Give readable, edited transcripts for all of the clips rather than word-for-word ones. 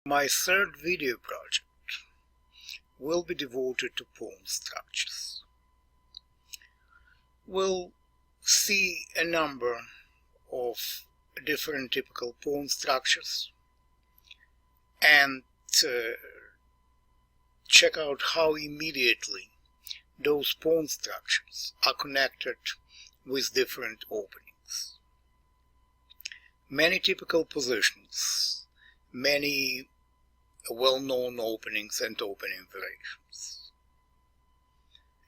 My third video project will be devoted to pawn structures. We'll see a number of different typical pawn structures and check out how immediately those pawn structures are connected with different openings. Many typical positions, many well-known openings and opening variations.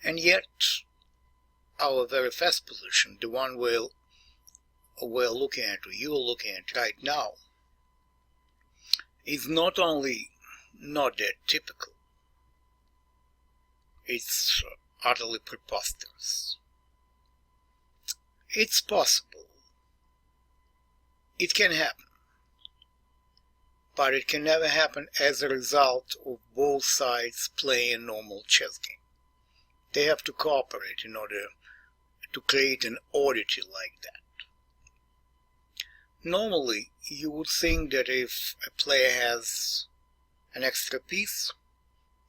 And yet, our very first position, the one we're looking at, or you're looking at right now, is not only not that typical, it's utterly preposterous. It's possible. It can happen. But it can never happen as a result of both sides playing a normal chess game. They have to cooperate in order to create an oddity like that. Normally, you would think that if a player has an extra piece,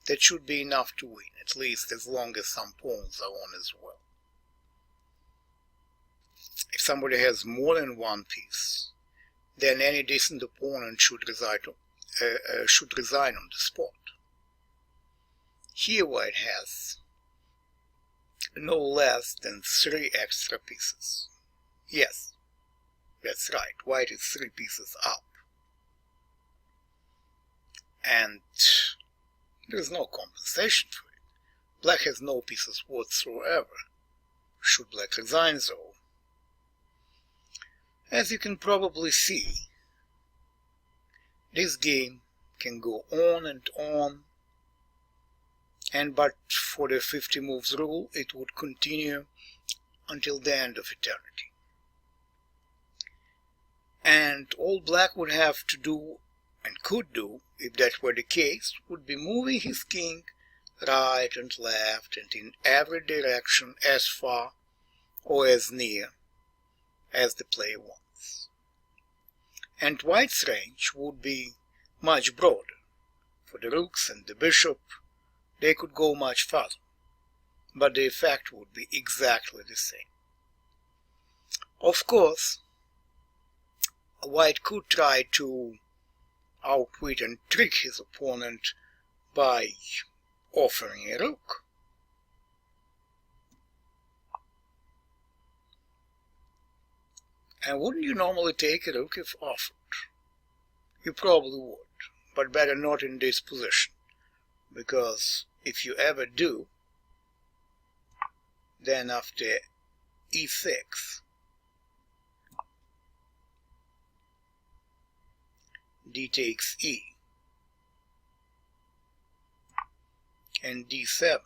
that should be enough to win, at least as long as some pawns are on as well. If somebody has more than one piece, then any decent opponent should resign on the spot. Here White has no less than 3 extra pieces. Yes, that's right, White is 3 pieces up. And there is no compensation for it. Black has no pieces whatsoever, should Black resign though. As you can probably see, this game can go on, and but for the 50 moves rule, it would continue until the end of eternity. And all Black would have to do, and could do, if that were the case, would be moving his king right and left and in every direction as far or as near as the player wants. And White's range would be much broader. For the rooks and the bishop, they could go much farther, but the effect would be exactly the same. Of course, White could try to outwit and trick his opponent by offering a rook. And wouldn't you normally take a rook if offered? You probably would, but better not in this position, because if you ever do, then after e6, d takes e, and d7,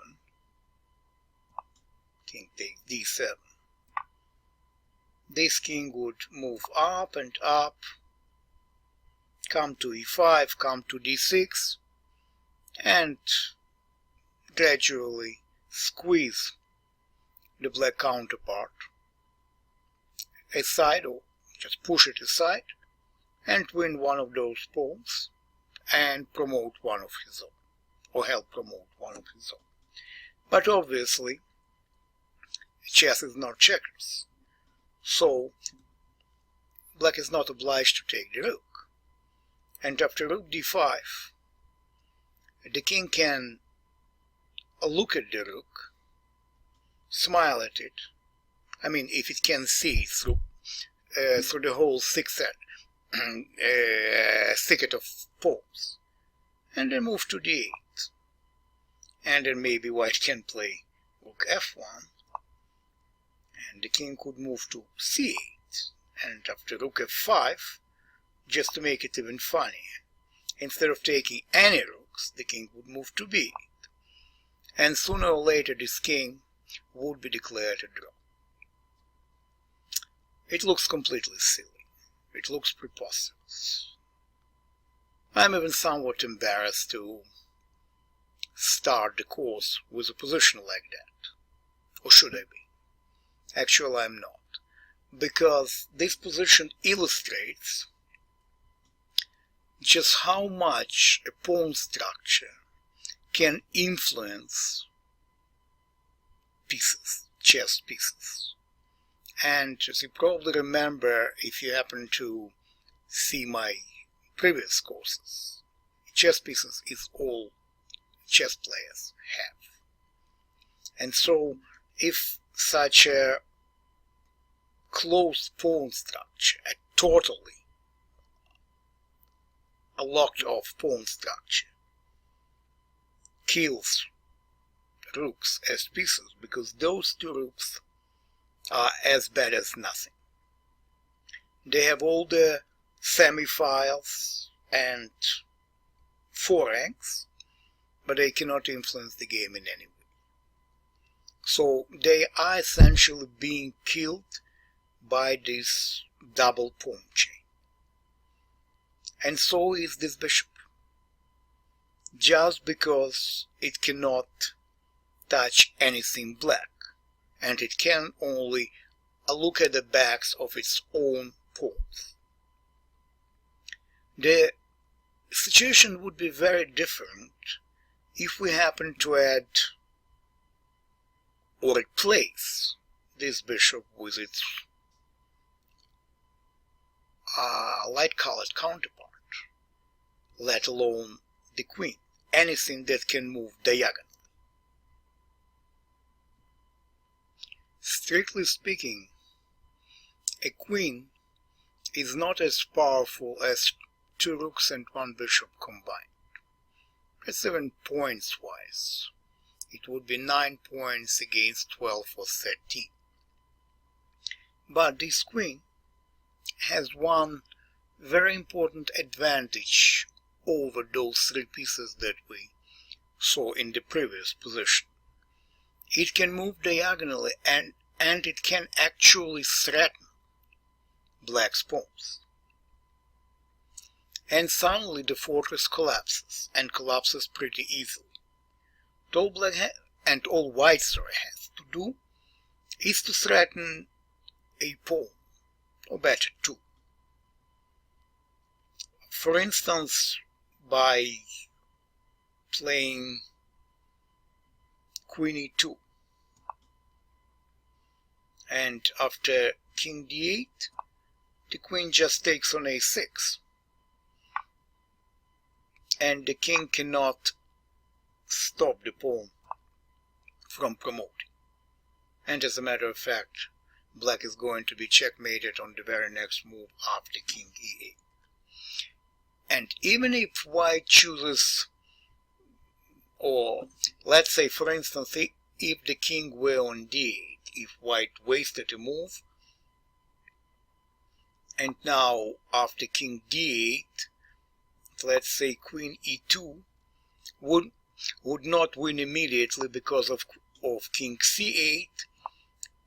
king takes d7. This king would move up and up, come to e5, come to d6, and gradually squeeze the black counterpart aside, or just push it aside, and win one of those pawns and promote one of his own, or help promote one of his own. But obviously, chess is not checkers. So, Black is not obliged to take the rook. And after rook d5, the king can look at the rook, smile at it. I mean, if it can see through the whole thicket of pawns, and then move to d8. And then maybe White can play rook f1. And the king could move to c8, and after rook f5, just to make it even funnier, instead of taking any rooks, the king would move to b8, and sooner or later this king would be declared a draw. It looks completely silly. It looks preposterous. I'm even somewhat embarrassed to start the course with a position like that. Or should I be? Actually, I'm not, because this position illustrates just how much a pawn structure can influence pieces, chess pieces. And as you probably remember, if you happen to see my previous courses, chess pieces is all chess players have. And so if such a closed pawn structure, a totally locked off pawn structure, kills rooks as pieces, because those two rooks are as bad as nothing. They have all the semi-files and forerangs, but they cannot influence the game in any way. So they are essentially being killed by this double pawn chain. And so is this bishop, just because it cannot touch anything black, and it can only look at the backs of its own pawns. The situation would be very different if we happen to add or replace this bishop with its light-colored counterpart, let alone the queen, anything that can move diagonally. Strictly speaking, a queen is not as powerful as two rooks and one bishop combined. That's even points-wise. It would be 9 points against 12 or 13. But this queen has one very important advantage over those three pieces that we saw in the previous position. It can move diagonally, and it can actually threaten black's pawns. And suddenly the fortress collapses, and collapses pretty easily. All black and all white has to do is to threaten a pawn, or better, two. For instance, by playing queen e2, and after king d8, the queen just takes on a6, and the king cannot stop the pawn from promoting. And as a matter of fact, black is going to be checkmated on the very next move after king e8. And even if white chooses, or let's say for instance, if the king were on d8, if white wasted a move, and now after king d8, let's say queen e2 would not win immediately because of king c8,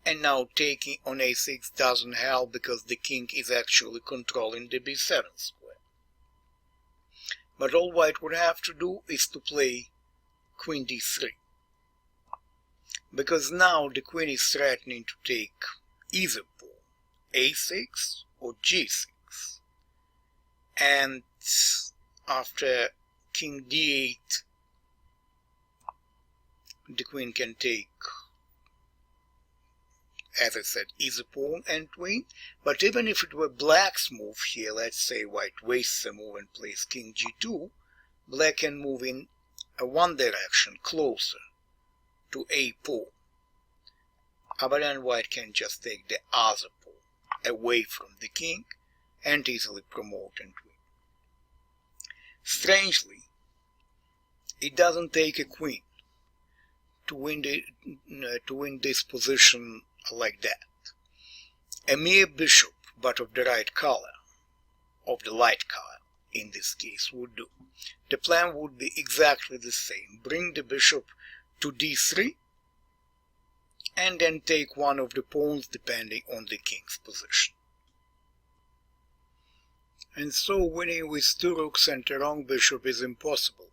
and now taking on a6 doesn't help because the king is actually controlling the b7 square. But all white would have to do is to play queen d3, because now the queen is threatening to take either pawn, a6 or g6, and after king d8 the queen can take, as I said, either pawn and queen. But even if it were black's move here, let's say white wastes a move and plays king g2, black can move in one direction closer to a pawn, but then white can just take the other pawn away from the king and easily promote and win. Strangely, it doesn't take a queen to win this position like that. A mere bishop, but of the right color, of the light color in this case, would do. The plan would be exactly the same. Bring the bishop to d3 and then take one of the pawns depending on the king's position. And so winning with two rooks and a wrong bishop is impossible,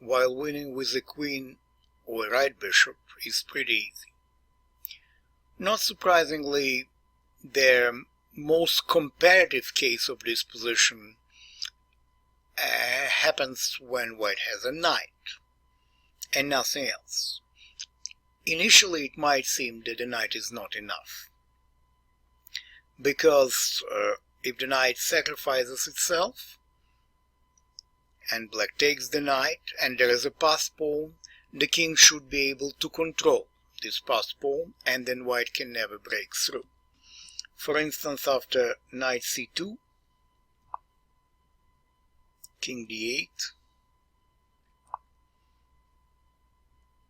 while winning with a queen or a right bishop is pretty easy. Not surprisingly, the most competitive case of this position happens when white has a knight and nothing else. Initially it might seem that the knight is not enough, because if the knight sacrifices itself and black takes the knight and there is a passed pawn, the king should be able to control this passed pawn, and then white can never break through. For instance, after knight c2, king d8,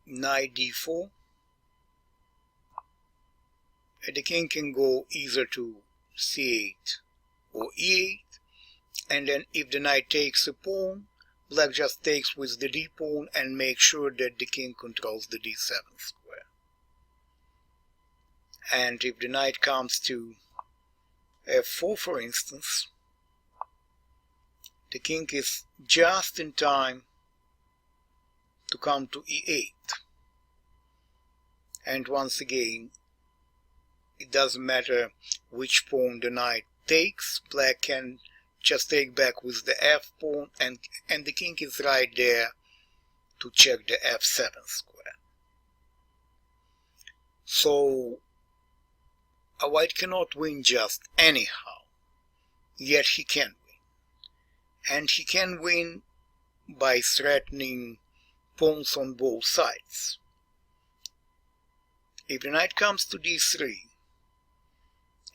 knight d4, the king can go either to c8 or e8, and then if the knight takes a pawn, black just takes with the d pawn and makes sure that the king controls the d7 square. And if the knight comes to f4, for instance, the king is just in time to come to e8. And once again, it doesn't matter which pawn the knight takes, black can just take back with the f pawn, and the king is right there to check the f7 square. So a white cannot win just anyhow, yet he can win. And he can win by threatening pawns on both sides. If the knight comes to d3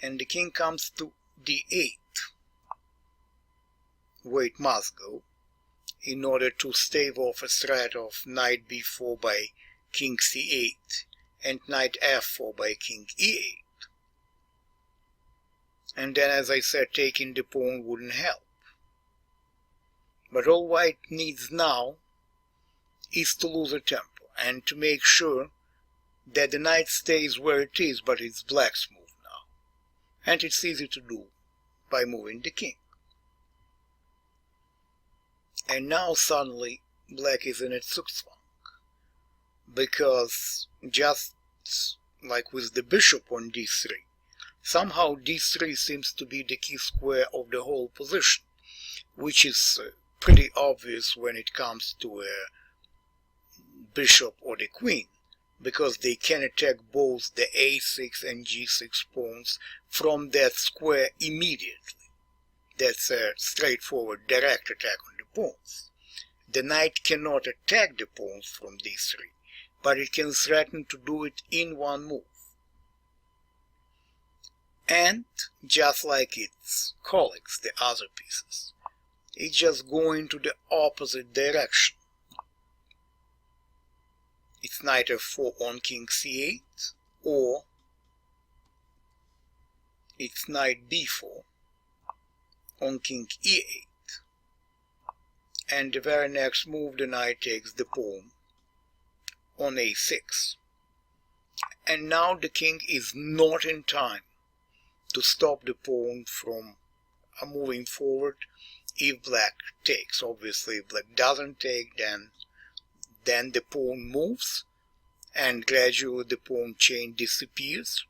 and the king comes to d8, white must go in order to stave off a threat of knight b4 by king c8 and knight f4 by king e8. And then, as I said, taking the pawn wouldn't help. But all white needs now is to lose a tempo and to make sure that the knight stays where it is, but it's black's move now. And it's easy to do by moving the king. And now suddenly black is in its Zugzwang, because just like with the bishop on d3, somehow d3 seems to be the key square of the whole position, which is pretty obvious when it comes to a bishop or the queen, because they can attack both the a6 and g6 pawns from that square immediately. That's a straightforward direct attack on the pawns. The knight cannot attack the pawns from d3, but it can threaten to do it in one move. And just like its colleagues, the other pieces, it's just going to the opposite direction. It's knight f4 on king c8, or it's knight b4 on king e8. And the very next move, the knight takes the pawn on a6. And now the king is not in time to stop the pawn from moving forward if black takes. Obviously, if black doesn't take, then the pawn moves, and gradually the pawn chain disappears,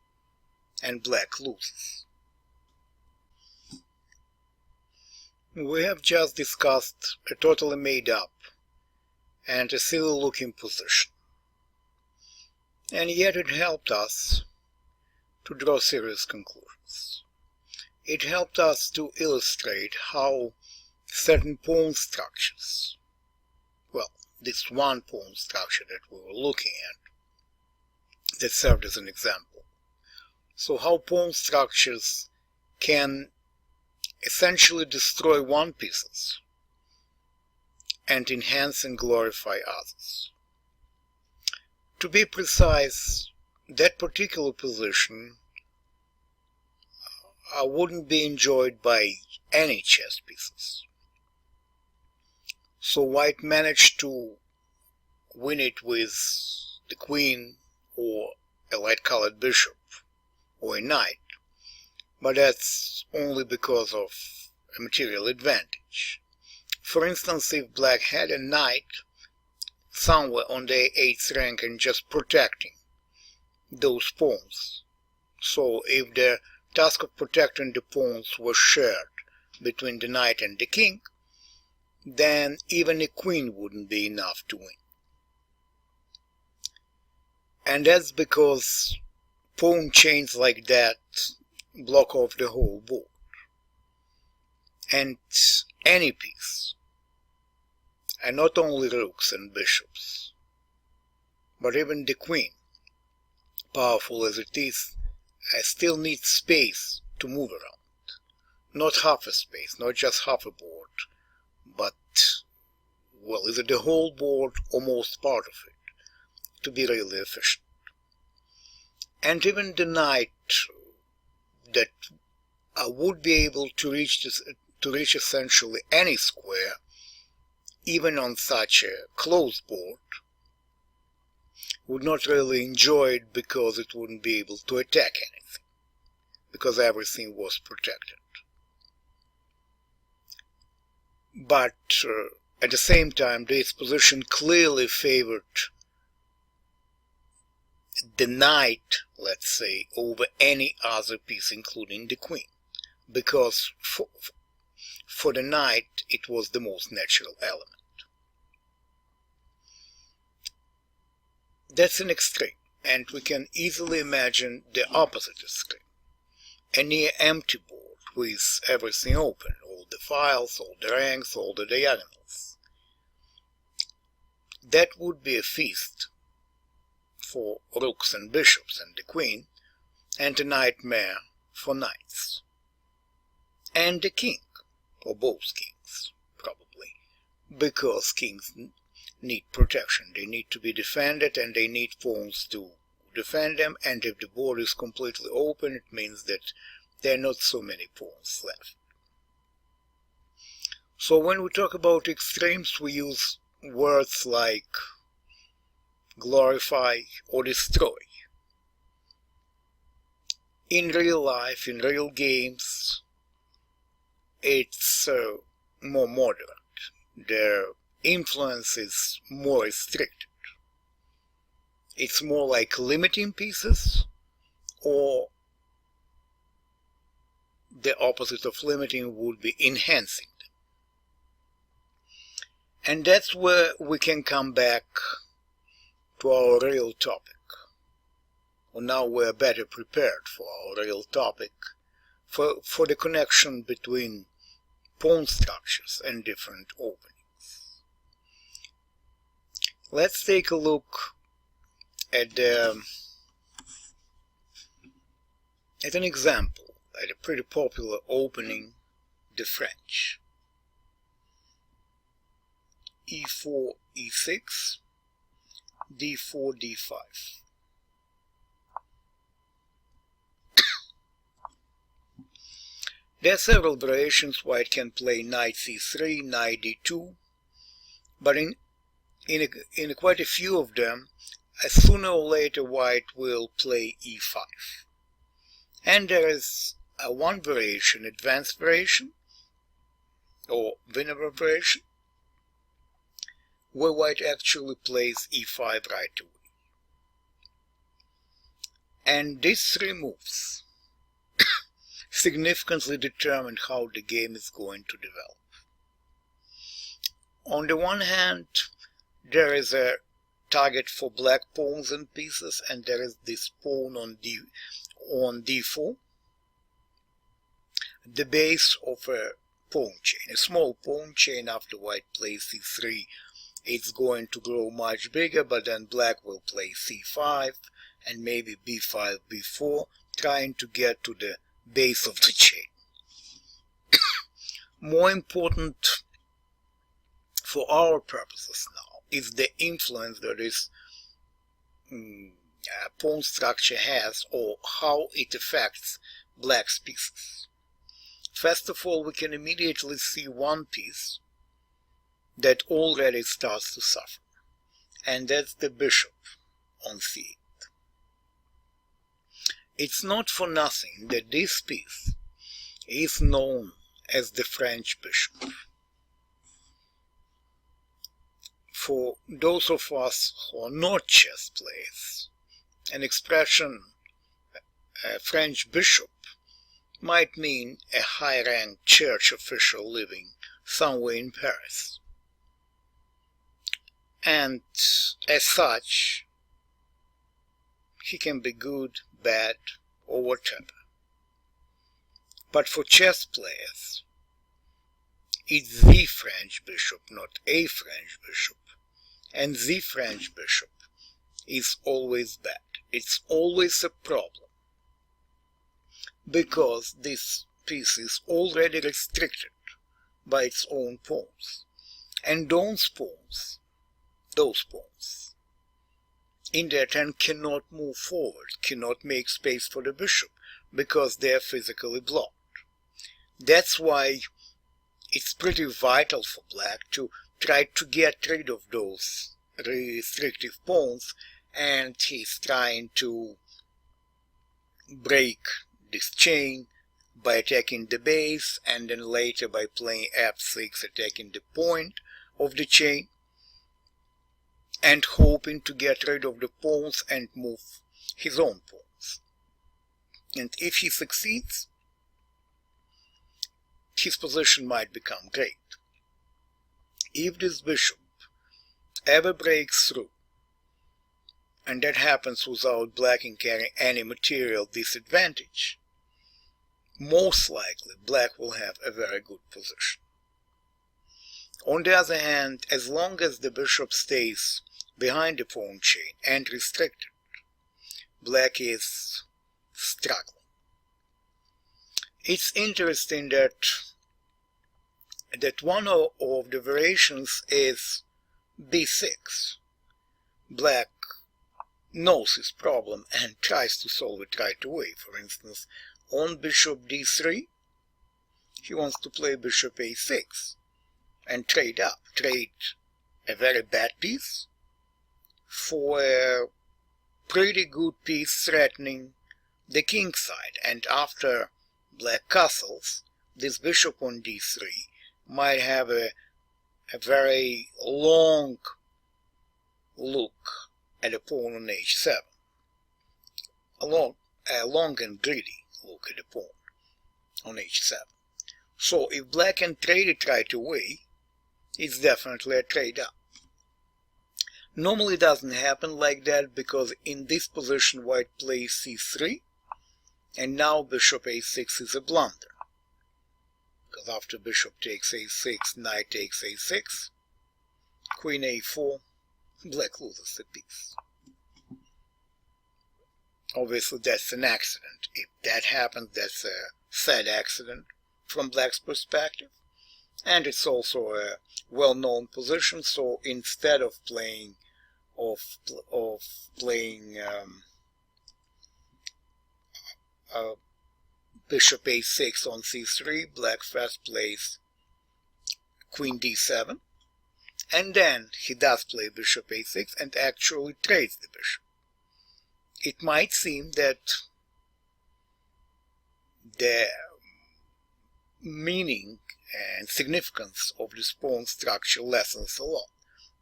and black loses. We have just discussed a totally made up and a silly looking position, and yet it helped us to draw serious conclusions. It helped us to illustrate how certain pawn structures, well, this one pawn structure that we were looking at, that served as an example. So how pawn structures can essentially destroy one pieces and enhance and glorify others. To be precise, that particular position wouldn't be enjoyed by any chess pieces. So white managed to win it with the queen or a light-colored bishop or a knight, but that's only because of a material advantage. For instance, if black had a knight somewhere on the 8th rank and just protecting those pawns, so if the task of protecting the pawns was shared between the knight and the king, then even a queen wouldn't be enough to win. And that's because pawn chains like that block off the whole board. And any piece, and not only rooks and bishops, but even the queen, powerful as it is, still needs space to move around. Not half a space, not just half a board, but, well, either the whole board or most part of it, to be really efficient. And even the knight that would be able to reach essentially any square, even on such a close board, would not really enjoy it because it wouldn't be able to attack anything, because everything was protected. But at the same time, this position clearly favored the knight, let's say, over any other piece, including the queen, because for the knight it was the most natural element. That's an extreme, and we can easily imagine the opposite extreme. A near empty board with everything open, all the files, all the ranks, all the diagonals. That would be a feast for rooks and bishops and the queen, and a nightmare for knights. And the king, or both kings, probably, because kings need protection. They need to be defended, and they need pawns to defend them, and if the board is completely open, it means that there are not so many pawns left. So when we talk about extremes, we use words like glorify or destroy. In real life, in real games, it's more moderate. Their influence is more restricted. It's more like limiting pieces, or the opposite of limiting would be enhancing them. And that's where we can come back to our real topic. Well, now we're better prepared for our real topic, for the connection between pawn structures and different openings. Let's take a look at an example, at a pretty popular opening, the French. e4, e6, d4, d5. There are several variations. White can play knight c3, knight d2, but in quite a few of them, sooner or later white will play e5. And there is one variation, advanced variation, or winner variation, where white actually plays e5 right away. And these three moves significantly determine how the game is going to develop. On the one hand, there is a target for black pawns and pieces, and there is this pawn on d4, the base of a pawn chain, a small pawn chain. After white plays c3, it's going to grow much bigger, but then black will play c5 and maybe b5, b4, trying to get to the base of the chain. More important for our purposes now is the influence that this pawn structure has, or how it affects black's pieces. First of all, we can immediately see one piece that already starts to suffer, and that's the bishop on c8. It's not for nothing that this piece is known as the French bishop. For those of us who are not chess players, an expression, a French bishop, might mean a high-ranked church official living somewhere in Paris. And as such, he can be good, bad, or whatever. But for chess players, it's the French bishop, not a French bishop. And the French bishop is always bad. It's always a problem, because this piece is already restricted by its own pawns. And those pawns in their turn cannot move forward, cannot make space for the bishop, because they are physically blocked. That's why it's pretty vital for black to try to get rid of those restrictive pawns, and he's trying to break this chain by attacking the base, and then later by playing f6, attacking the point of the chain, and hoping to get rid of the pawns and move his own pawns. And if he succeeds, his position might become great. If this bishop ever breaks through, and that happens without black incurring any material disadvantage, most likely black will have a very good position. On the other hand, as long as the bishop stays behind the pawn chain and restricted, black is struggling. It's interesting that one of the variations is b6. Black knows his problem and tries to solve it right away. For instance, on bishop d3, he wants to play bishop a6 and trade up, trade a very bad piece for a pretty good piece threatening the king side. And after black castles, this bishop on d3 might have a very long look at a pawn on h7, a long and greedy look at the pawn on h7. So if black can trade it right away, it's definitely a trade up. Normally it doesn't happen like that, because in this position white plays c3, and now bishop a6 is a blunder, because after bishop takes a6, knight takes a6, queen a4, black loses the piece. Obviously that's an accident. If that happens, that's a sad accident from black's perspective, and it's also a well-known position. So instead of playing bishop a6 on c3, black first plays queen d7, and then he does play bishop a6 and actually trades the bishop. It might seem that the meaning and significance of this pawn structure lessens a lot,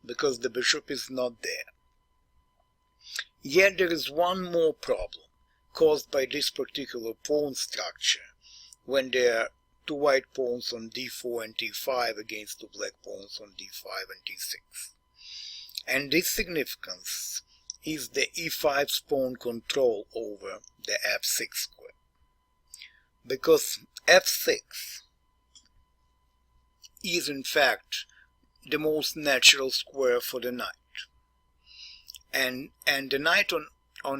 because the bishop is not there. Yet there is one more problem caused by this particular pawn structure, when there are two white pawns on d4 and d5 against two black pawns on d5 and d6. And this significance is the e5's pawn control over the f6 square. Because f6 is in fact the most natural square for the knight. And the knight on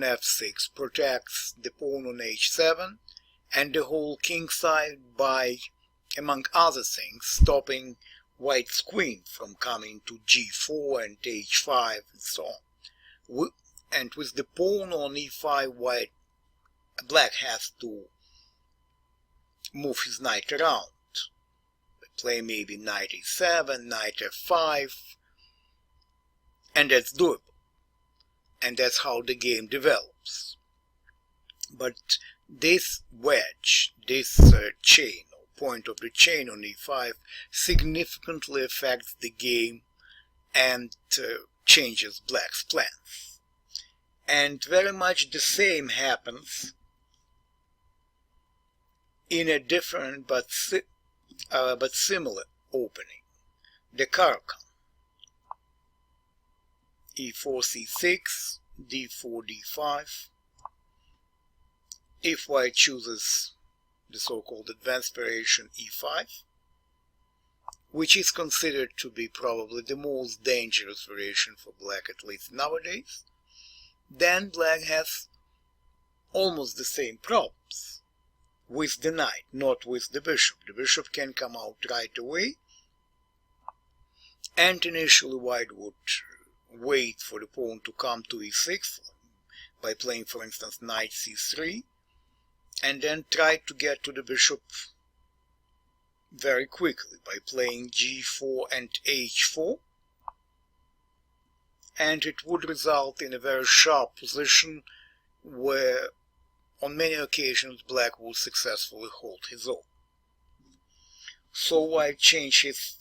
f6 protects the pawn on h7 and the whole king side by, among other things, stopping white's queen from coming to g4 and h5 and so on. And with the pawn on e5, black has to move his knight around. Play maybe knight e7, knight f5, and that's doable. And that's how the game develops. But this wedge, this chain, or point of the chain on e5, significantly affects the game and changes black's plans. And very much the same happens in a different but similar opening. The Karaka. e4, c6, d4, d5. If white chooses the so-called advanced variation e5, which is considered to be probably the most dangerous variation for black, at least nowadays, then black has almost the same problems with the knight, not with the bishop. The bishop can come out right away, and initially white would wait for the pawn to come to e6 by playing, for instance, knight c3, and then try to get to the bishop very quickly by playing g4 and h4, and it would result in a very sharp position where on many occasions black would successfully hold his own. So white changed his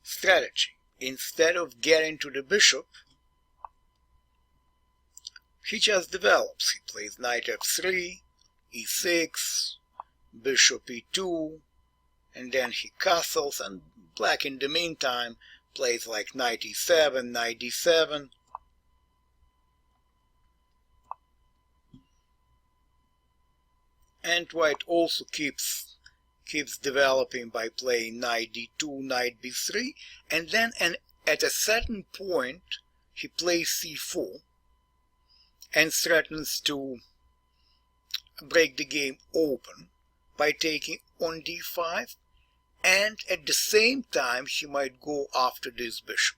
strategy. Instead of getting to the bishop, he just develops. He plays knight f3, e6, bishop e2, and then he castles, and black in the meantime plays like knight e7, knight d7, and white also keeps developing by playing knight d2, knight b3, and then at a certain point he plays c4 and threatens to break the game open by taking on d5, and at the same time he might go after this bishop,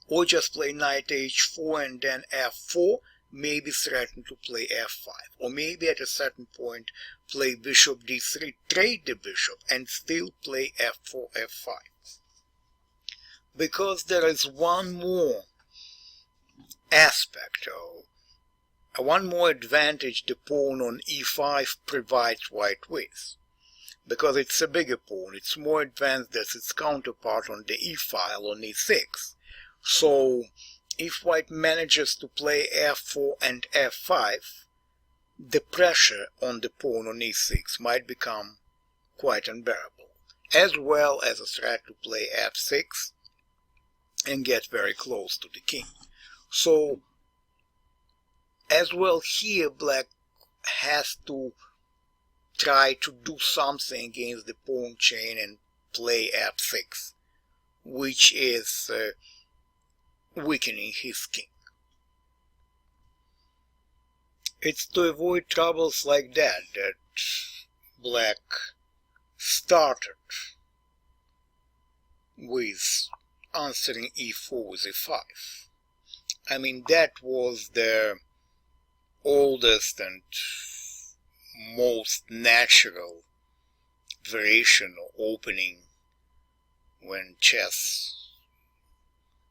or just play knight h4 and then f4, maybe threaten to play f5, or maybe at a certain point play bishop d3, trade the bishop, and still play f4, f5. Because there is one more aspect, or one more advantage the pawn on e5 provides white with. Because it's a bigger pawn, it's more advanced than its counterpart on the e file on e6. So if white manages to play f4 and f5, the pressure on the pawn on e6 might become quite unbearable, as well as a threat to play f6 and get very close to the king. So as well here black has to try to do something against the pawn chain and play f6, which is weakening his king. It's to avoid troubles like that black started with answering e4 with e5. I mean, that was the oldest and most natural variation or opening when chess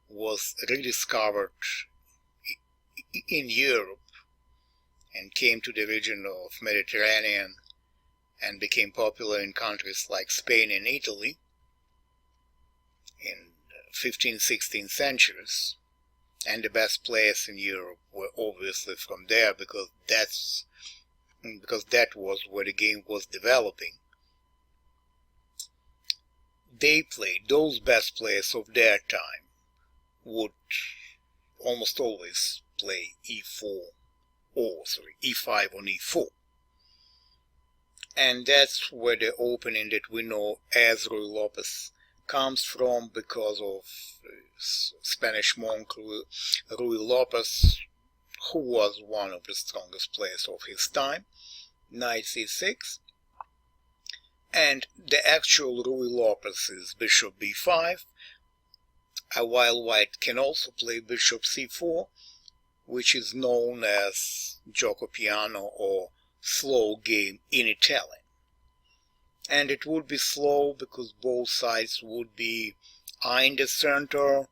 was rediscovered in Europe and came to the region of Mediterranean and became popular in countries like Spain and Italy in 15th, 16th centuries. And the best players in Europe were obviously from there, because that was where the game was developing. They played, those best players of their time would almost always play e5 on e4. And that's where the opening that we know as Ruy Lopez comes from, because of Spanish monk Ruy Lopez, who was one of the strongest players of his time, knight c6, and the actual Ruy Lopez is bishop b5, while white can also play bishop c4, which is known as gioco piano or slow game in Italian. And it would be slow because both sides would be eyeing the center,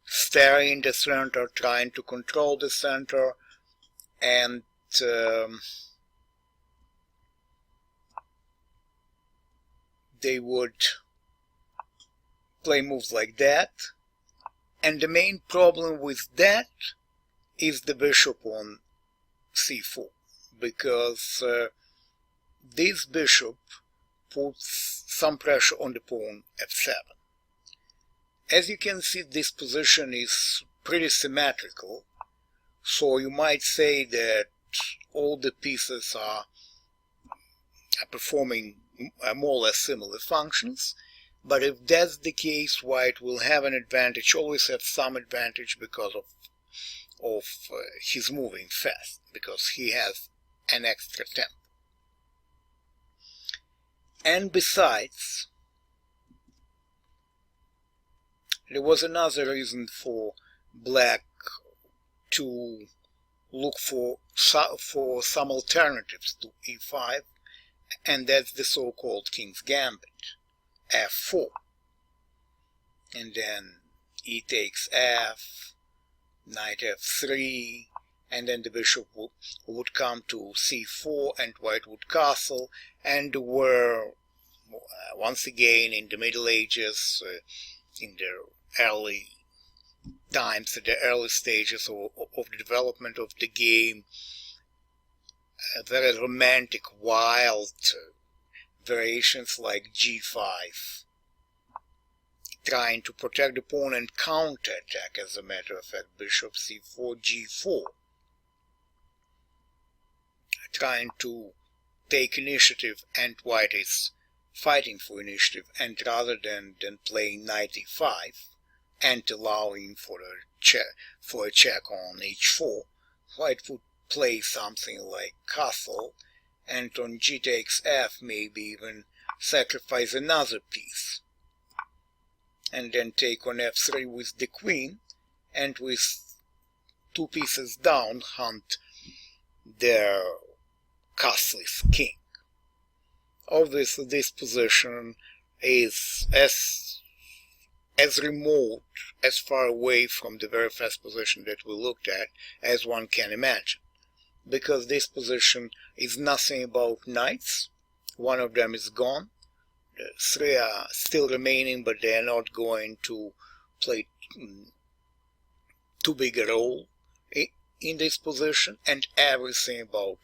staring the center, trying to control the center, and they would play moves like that. And the main problem with that is the bishop on c4, because this bishop put some pressure on the pawn f7. As you can see, this position is pretty symmetrical, so you might say that all the pieces are performing more or less similar functions. But if that's the case, white will have an advantage, always have some advantage because of his moving fast, because he has an extra tempo. And besides, there was another reason for black to look for some alternatives to e5, and that's the so-called King's Gambit, f4. And then e takes f, knight f3, and then the bishop would come to c4, and white would castle, and were once again in the Middle Ages, in the early times, at the early stages of the development of the game, very romantic, wild variations like g5, trying to protect the pawn and counterattack, as a matter of fact, bishop c4, g4, trying to take initiative, and white is fighting for initiative, and rather than playing knight e5 and allowing for a check on h4, white would play something like castle, and on g takes f maybe even sacrifice another piece, and then take on f3 with the queen, and with two pieces down hunt their castless king. Obviously this position is as remote, as far away from the very first position that we looked at as one can imagine, because this position is nothing about knights. One of them is gone. The three are still remaining, but they are not going to play too big a role in this position, and everything about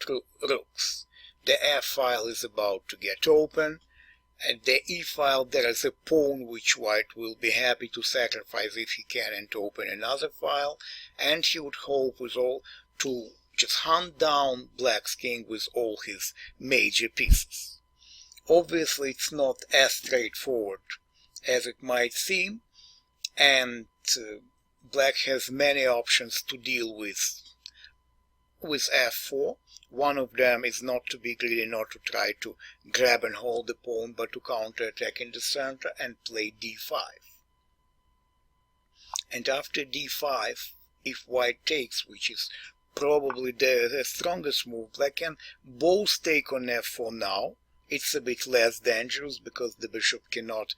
rooks. The f file is about to get open. At the e file there is a pawn which white will be happy to sacrifice if he can, and to open another file, and he would hope with all to just hunt down black's king with all his major pieces. Obviously it's not as straightforward as it might seem, and black has many options to deal with f4. One of them is not to be greedy, not to try to grab and hold the pawn, but to counterattack in the center and play d5. And after d5, if white takes, which is probably the strongest move, black can both take on f4 now. It's a bit less dangerous because the bishop cannot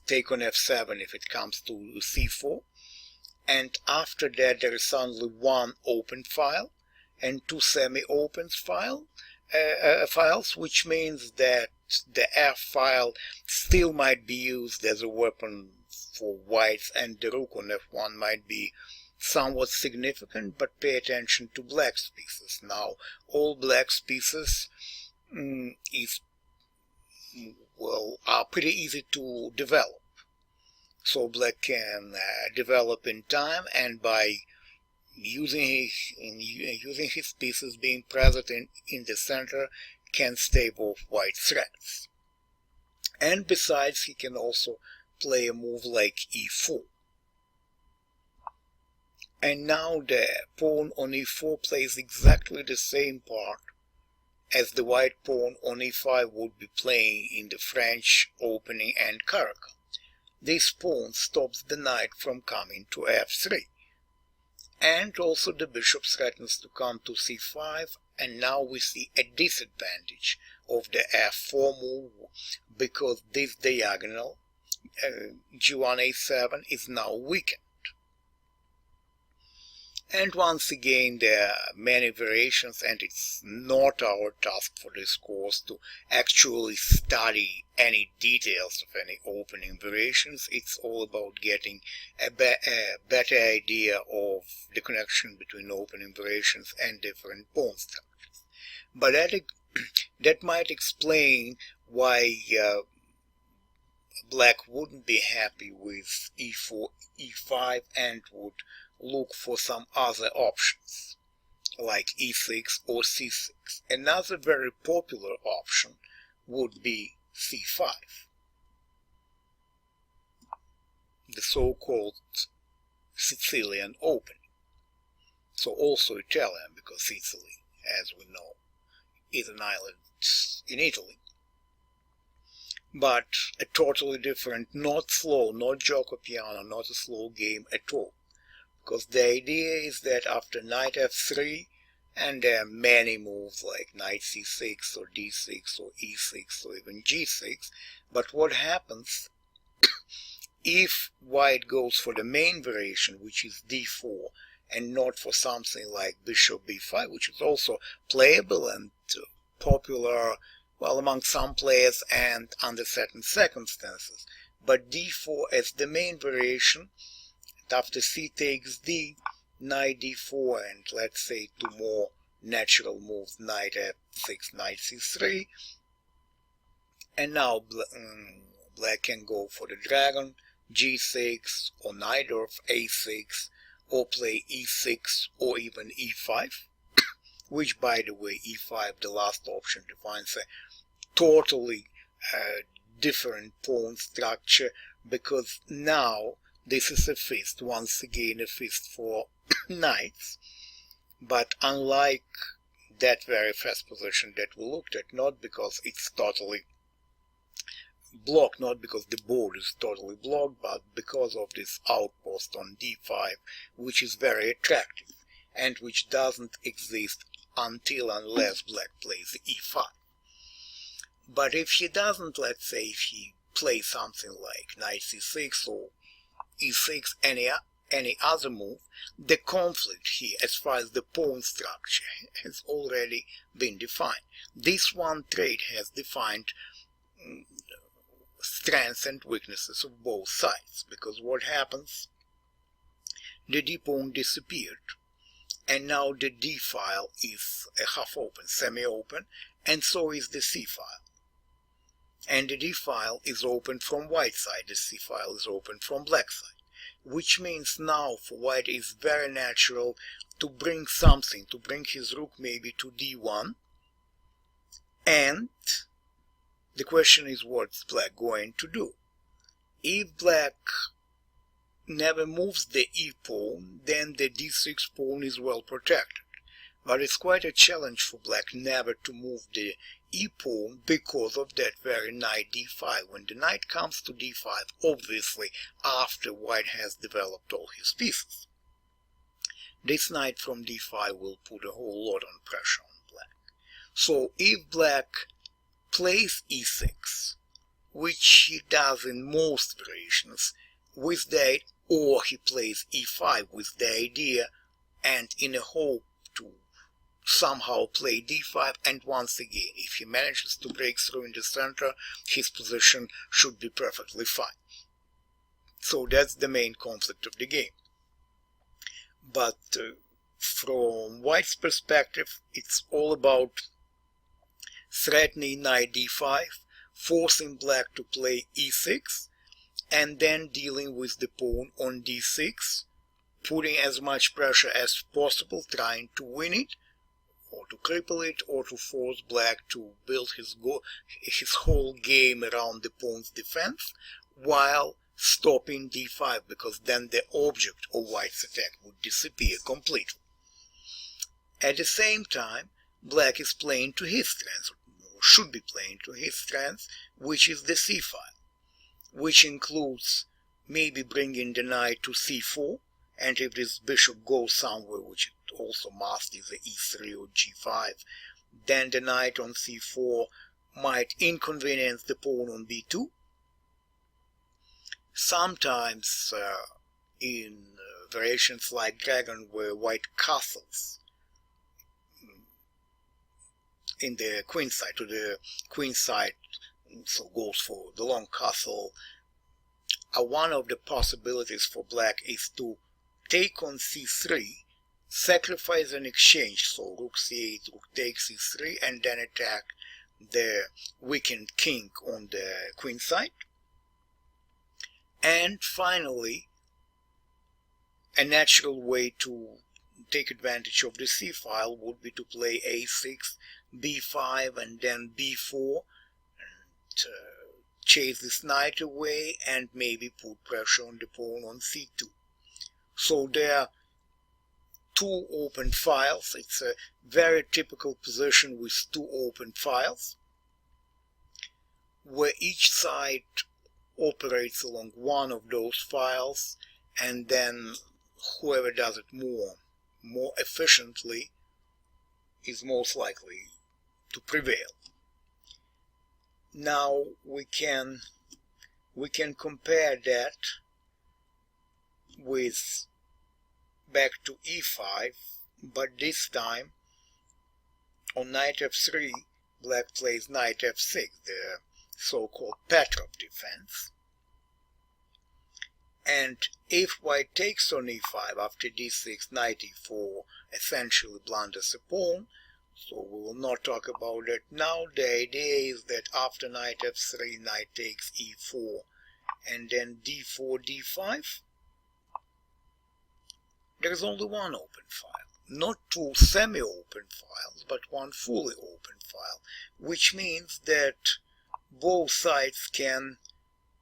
take on f7 if it comes to c4. And after that there is only one open file and two semi-open files, which means that the f file still might be used as a weapon for whites, and the rook on f1 might be somewhat significant, but pay attention to black's pieces. Now, all black's pieces are pretty easy to develop. So black can develop in time, and by using his pieces being present in the center, can stave off white threats. And besides, he can also play a move like e4. And now the pawn on e4 plays exactly the same part as the white pawn on e5 would be playing in the French opening and Caracal. This pawn stops the knight from coming to f3. And also the bishop threatens to come to c5, and now we see a disadvantage of the f4 move, because this diagonal, g1a7, is now weakened. And once again there are many variations, and it's not our task for this course to actually study any details of any opening variations. It's all about getting a better idea of the connection between opening variations and different pawn structures. But that might explain why black wouldn't be happy with e4, e5, and would look for some other options like e6 or c6. Another very popular option would be c5, the so-called Sicilian opening. So also Italian, because Sicily, as we know, is an island in Italy. But a totally different, not slow, not gioco piano, not a slow game at all. Because the idea is that after knight f3, and there are many moves like knight c6 or d6 or e6 or even g6, but what happens if white goes for the main variation, which is d4, and not for something like bishop b5, which is also playable and popular, well, among some players and under certain circumstances, but d4 as the main variation, and after c takes d, knight d4, and let's say two more natural moves, knight f6, knight c3, and now black can go for the dragon, g6, or knight of a6, or play e6, or even e5, which, by the way, e5, the last option, defines a totally different pawn structure, because now this is a fist, once again a fist for knights, but unlike that very first position that we looked at, not because it's totally blocked, not because the board is totally blocked, but because of this outpost on d5, which is very attractive and which doesn't exist until unless black plays e5. But if he doesn't, let's say if he plays something like knight c6 or e6, any other move, the conflict here as far as the pawn structure has already been defined. This one trait has defined strengths and weaknesses of both sides, because what happens, the d pawn disappeared, and now the d file is a half open, semi-open, and so is the c file, and the d file is open from white side, the c file is open from black side, which means now for white is very natural to bring something, to bring his rook maybe to d1, and the question is, what's black going to do? If black never moves the e pawn, then the d6 pawn is well protected. But it's quite a challenge for black never to move the e pawn because of that very knight d5. When the knight comes to d5, obviously after white has developed all his pieces, this knight from d5 will put a whole lot of pressure on black. So if black plays e6, which he does in most variations, with that, or he plays e5 with the idea and in a hope to somehow play d5, and once again, if he manages to break through in the center, his position should be perfectly fine. So that's the main conflict of the game. But from white's perspective, it's all about threatening knight d5, forcing black to play e6, and then dealing with the pawn on d6, putting as much pressure as possible, trying to win it, or to cripple it, or to force black to build his whole game around the pawn's defense, while stopping d5, because then the object of white's attack would disappear completely. At the same time, black is playing to his strengths, or should be playing to his strengths, which is the c file, which includes maybe bringing the knight to c4, and if this bishop goes somewhere, which it also must, either e3 or g5, then the knight on c4 might inconvenience the pawn on b2. Sometimes in variations like dragon, where white castles in the queen side, to the queen side, so goes for the long castle, one of the possibilities for black is to take on c3, sacrifice an exchange, so rook c8, rook takes c3, and then attack the weakened king on the queen side. And finally, a natural way to take advantage of the c file would be to play a6, b5, and then b4, and chase this knight away and maybe put pressure on the pawn on c2. So there are two open files. It's a very typical position with two open files, where each side operates along one of those files, and then whoever does it more efficiently is most likely to prevail. Now we can compare that with back to e5, but this time on knight f3 black plays knight f6, the so-called Petrov defense. And if white takes on e5 after d6, knight e4 essentially blunders a pawn, so we will not talk about that now. The idea is that after knight f3, knight takes e4, and then d4, d5, there is only one open file, not two semi-open files, but one fully open file, which means that both sides can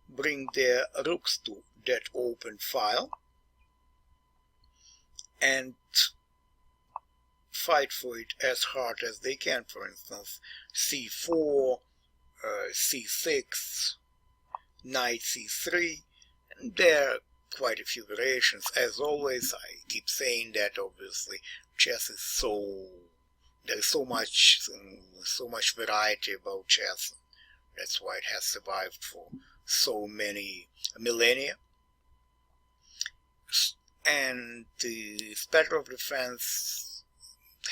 bring their rooks to that open file and fight for it as hard as they can. For instance, c4, c6, knight c3, and there are quite a few variations. As always, I keep saying that obviously chess is there's so much variety about chess. That's why it has survived for so many millennia. And the Petrov defense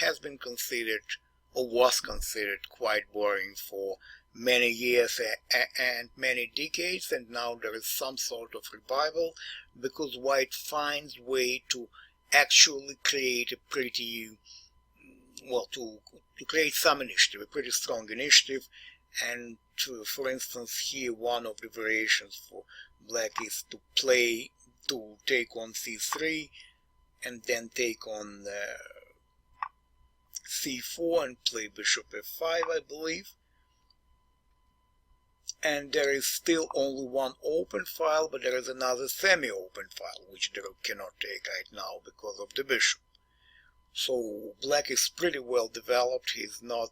has been considered, or was considered, quite boring for many years and many decades, and now there is some sort of revival because white finds way to actually create a pretty, well, to create some initiative, a pretty strong initiative. And for instance, here one of the variations for black is to take on c3 and then take on c4 and play bishop f5, I believe. And there is still only one open file, but there is another semi-open file which the rook cannot take right now because of the bishop. So black is pretty well developed. He's not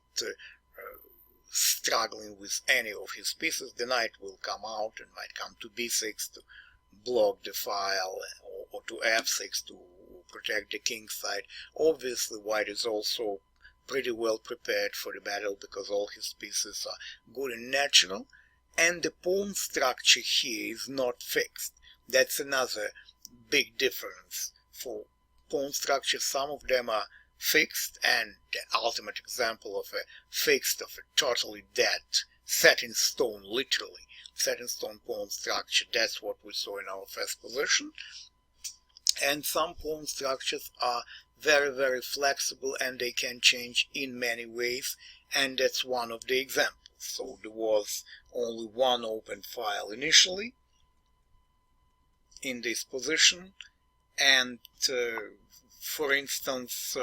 struggling with any of his pieces. The knight will come out and might come to b6 to block the file, or to f6 to protect the king side. Obviously white is also pretty well prepared for the battle because all his pieces are good and natural, and the pawn structure here is not fixed. That's another big difference. For pawn structure, some of them are fixed, and the ultimate example of a totally dead, set in stone, literally set in stone pawn structure, that's what we saw in our first position. And some pawn structures are very, very flexible, and they can change in many ways, and that's one of the examples. So there was only one open file initially in this position, and for instance,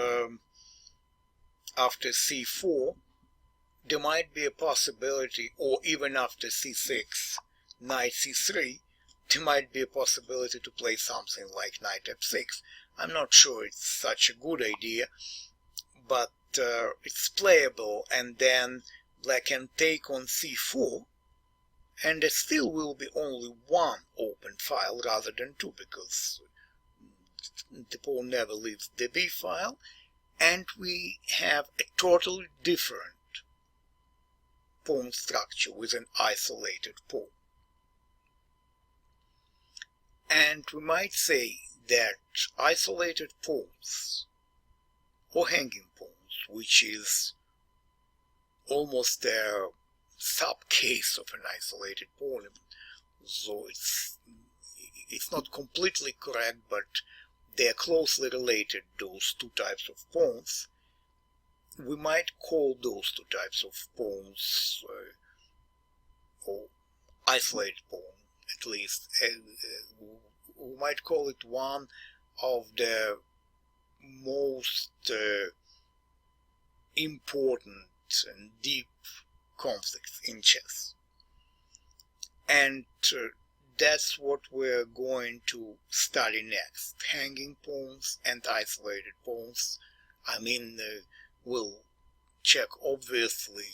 after c4 there might be a possibility, or even after c6, knight c3, there might be a possibility to play something like knight f6. I'm not sure it's such a good idea, but it's playable, and then black can take on c4, and there still will be only one open file rather than two, because the pawn never leaves the b file, and we have a totally different pawn structure with an isolated pawn. And we might say that isolated pawns, or hanging pawns, which is almost a sub-case of an isolated pawn, so it's not completely correct, but they are closely related, those two types of pawns. we might call those two types of pawns, or isolated pawn at least, we might call it one of the most important and deep conflicts in chess. And that's what we're going to study next: hanging pawns and isolated pawns. I mean, we'll check obviously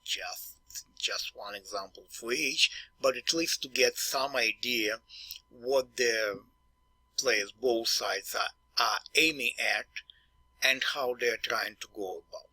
just one example for each, but at least to get some idea what the players, both sides, are aiming at and how they're trying to go about